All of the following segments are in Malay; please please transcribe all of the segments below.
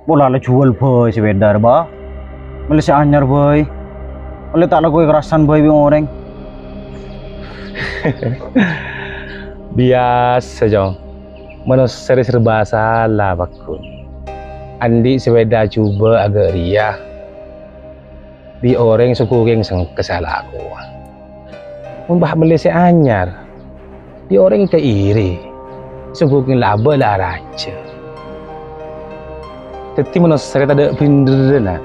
Bola lah jual boy sepeda ba. Meli si anyar boy. Meli tak lagu kerasan boy bing orang. Biasa jong. Mana seri serba salah bakun. Andi sepeda cuba agak ria. Di orang suku geng sang kesalah aku. Membah beli si anyar. Di orang ke iri. Suku geng laba lah raja. Tapi mana seri tak ada pindah nak.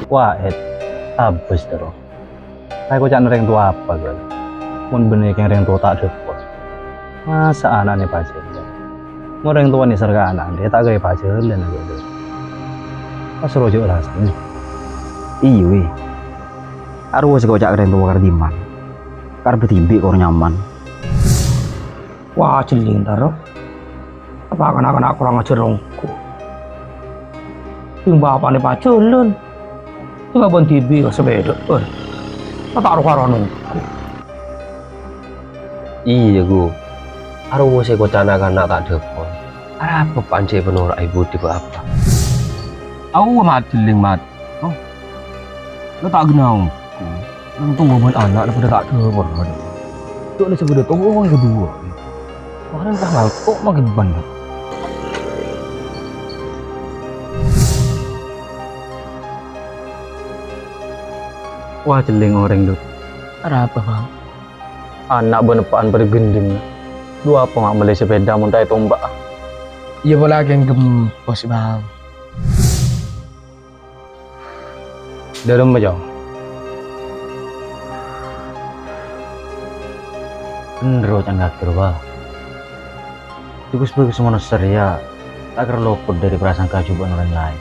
Wah, habis terus. Saya kok cak nereng tua apa kan? Mun bener yang reng tua tak dapat. Masa anak nih pacel. Mau reng tua nih serga anak dia tak gaya pacel dan gitu. Pas rojo rasanya. Iya weh. Arwah sih kok cak reng tua kardiman. Kar betimbi kor nyaman. Wah, celing taruh. Apa anak-anak kurang ajar rongku. Tinggal apa nih paculun. Tinggal bantibi ke sepeda. Tak taruh karanung. Iya gu. Arwah saya kok anak-anak tak depan. Apa pancai penorak ibu tiba apa? Aku mati ling mat. Oh, lo tak kenal. Untung gue anak daripada tak depan. Tuh ada sepeda tolong yang kedua. Makanya tak hal kok makin banyak. Wah celing orang lu. Ada apa bang? Anak benepaan bergending. Dua apa nggak beli sepeda muntah tombak. Iya boleh yang gempos bang. Dalam aja. Bener jangan ngatur bah. Bagus semua seria. Tak luput dari perasaan keajaiban orang lain.